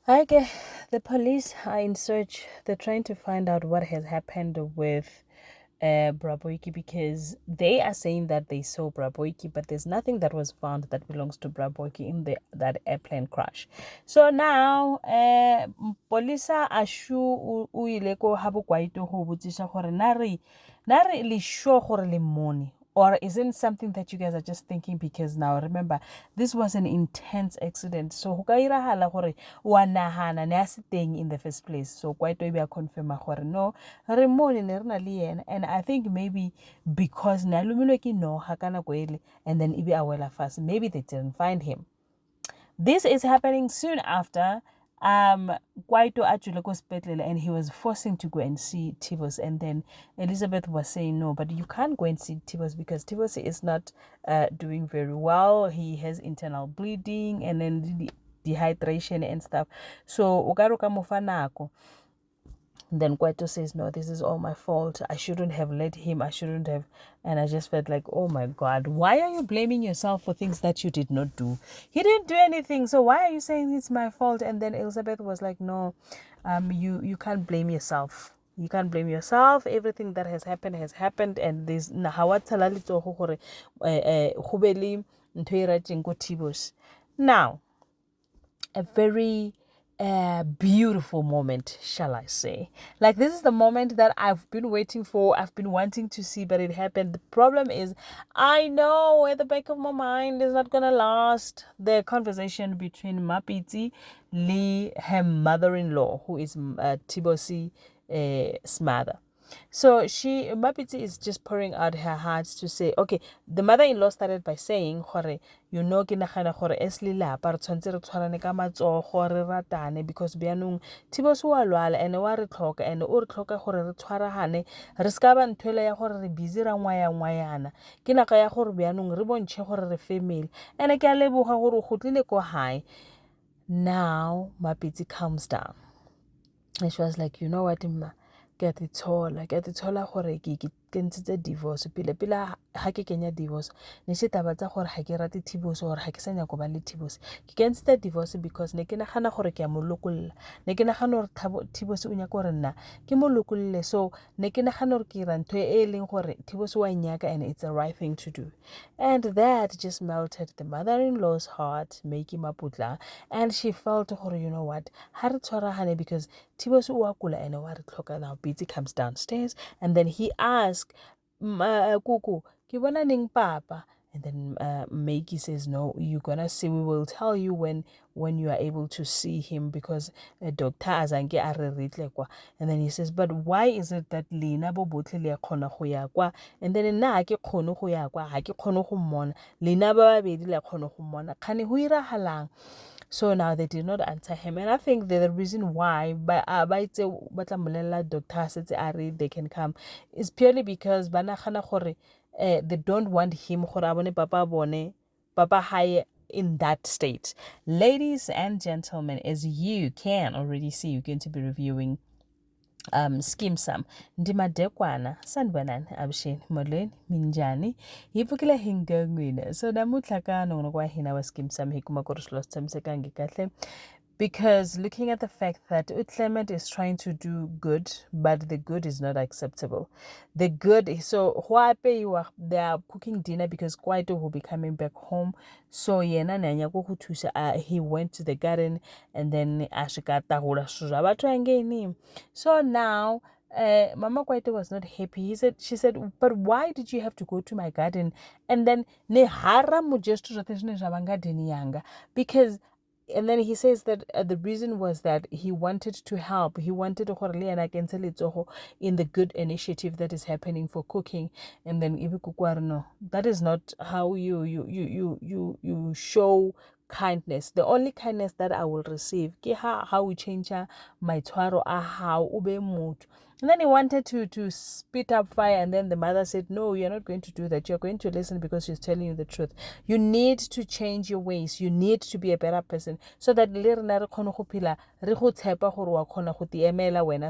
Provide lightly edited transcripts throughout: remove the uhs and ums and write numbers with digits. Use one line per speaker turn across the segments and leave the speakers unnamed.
Okay, the police are in search. They're trying to find out what has happened with Braboiki because they are saying that they saw Braboiki, but there's nothing that was found that belongs to Braboiki in that airplane crash. So now, police are o ile ko ha Bokwaito go botsisa gore na re le sure gore le money, or is it something that you guys are just thinking? Because now remember, this was an intense accident, so go ka iragala gore wa nagana ne a se teng in the first place. So Kwaito e be a confirma gore no, re money ne re na le yena, and I think maybe because ne a lumilwe ke noga ka nako ele, and then e be a wela fase, maybe they didn't find him. This is happening soon after Kwaito actually goes Betlele, and he was forcing to go and see Tibos, and then Elizabeth was saying no, but you can't go and see Tibos because Tibos is not doing very well. He has internal bleeding and then dehydration and stuff. So ukaruka mofanako. Then Kwaito says, no, this is all my fault. I shouldn't have let him. I shouldn't have. And I just felt like, oh my God, why are you blaming yourself for things that you did not do? He didn't do anything. So why are you saying it's my fault? And then Elizabeth was like, no, you can't blame yourself. You can't blame yourself. Everything that has happened, and there's hawatala litsogo gore go be le ntho e rageng ko Tibos. Now, a very beautiful moment, shall I say. Like, this is the moment that I've been waiting for, I've been wanting to see, but it happened. The problem is, I know at the back of my mind is not gonna last the conversation between Mapiti Lee, her mother-in-law, who is Tibosi mother. So Mapiti is just pouring out her heart to say, okay, the mother-in-law started by saying, gore, ke nagana gore es lelapa re tshwantse re tshwarane ka matsogo re ratane because bianong Tibosi wa lwala and wa re tlhoka and o re tlhoka gore re tshwaragane re ska ba nthwele ya gore re busy ra ngwaya ke naka ya gore bianong re bontshe gore re family and ke a leboga gore go tlile ko hae. Now Mapiti calms down and she was like, you know what, Mma, ke a tshola gore ke ntshitse divorce pele ha ke kenya divorce ne se taba tsa gore ha ke rate Tibosi gore ha ke sa nyaka go ba le Tibosi. Ke kentse divorce because ne ke nagana gore ke a mo lokolla, ne ke nagana gore Tibosi o nyaka gore nna ke mo lokolle, so ne ke nagana gore ke ra ntho e leng gore Tibosi wa nyaka and it's the right thing to do. And that just melted the mother-in-law's heart, making maputla, and she felt gore, you know what, ha re tshwaragane because Tibosi o a kula and wa re tlhoka. Now Biti comes downstairs and then he asks Kuku, ke bona neng papa? And then Meiki says, no, you're gonna see, we will tell you when you are able to see him because Dr. Azanke a re ritle kwa. And then he says, but why is it that Lena bo botlhe le khona go ya kwa, and then nna ha ke khone go ya kwa, ha ke khone go mmona, Lena ba babedi le khone go mmona, khane go iragalang? So now they did not answer him, and I think the reason why Dr. they can come is purely because they don't want him papa high in that state. Ladies and gentlemen, as you can already see, you're going to be reviewing Skeem Sam ndimadekwana sanibonani avuxeni molweni minjhani hi pfukile hi ngangwini. So namuntlha ka nongonoko kwa hina wa Skeem Sam hi kuma ku ri swilo swi tshamisekangi kahle because looking at the fact that Clement is trying to do good, but the good is not acceptable. The good, so they are cooking dinner because Kwaito will be coming back home. So yena nanya he went to the garden and then ashikata hula shuja. So now Mama Kwaito was not happy. She said, but why did you have to go to my garden? And then ne hara mujestu yanga because. And then he says that the reason was that he wanted to help. He wanted to in the good initiative that is happening for cooking. And then no, that is not how you show kindness. The only kindness that I will receive how we change my twaro how ube mood. And then he wanted to spit up fire, and then the mother said, no, you're not going to do that. You're going to listen because she's telling you the truth. You need to change your ways. You need to be a better person so that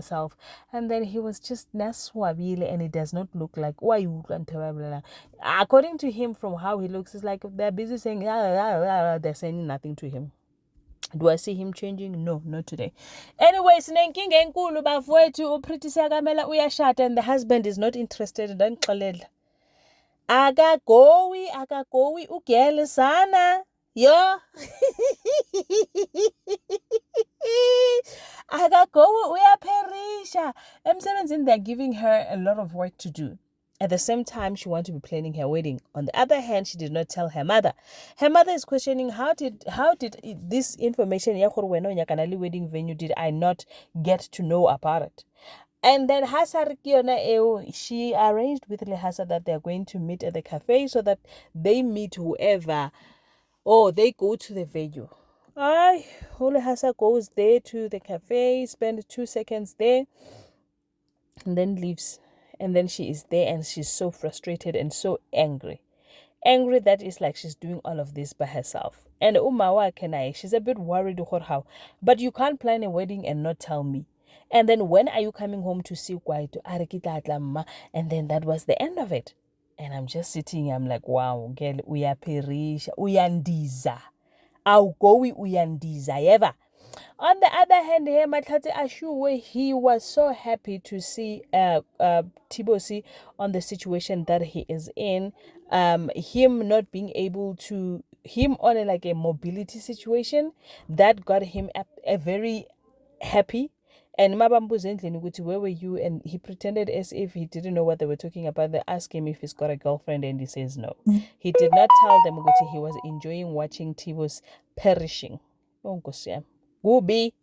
self. And then he was just naswabile, and it does not look like according to him, from how he looks, it's like they're busy saying they're saying nothing to him. Do I see him changing? No, not today. Anyway, sinenkinga enkulu bafowethu uPretty Siyakamela uyashada and the husband is not interested. Ndandixelela. Akagowi ugele sana. Yo. Akagowi uyapherisha. Emsebenzini they're giving her a lot of work to do. At the same time, she wanted to be planning her wedding. On the other hand, she did not tell her mother. Her mother is questioning how did this information wedding venue did I not get to know about it? And then Hasa she arranged with Lehasa that they're going to meet at the cafe so that they meet whoever or they go to the venue. Lehasa goes there to the cafe, spend 2 seconds there, and then leaves. And then she is there and she's so frustrated and so angry. Angry that it's like she's doing all of this by herself. And Umawa Kenai, she's a bit worried how. But you can't plan a wedding and not tell me. And then when are you coming home to see Kwaito? And then that was the end of it. And I'm just sitting, I'm like, wow, girl, uyaperisha, uyandiza. Awugowi uyandiza, ever. On the other hand, here Matlhatsi Ashuwe, he was so happy to see Tibosi on the situation that he is in. Him not being able to, him on a mobility situation that got him a very happy. And Mabambu's Ukuthi, where were you? And he pretended as if he didn't know what they were talking about. They asked him if he's got a girlfriend and he says no. He did not tell them Ukuthi he was enjoying watching Tibos perishing. Oh, Gubi.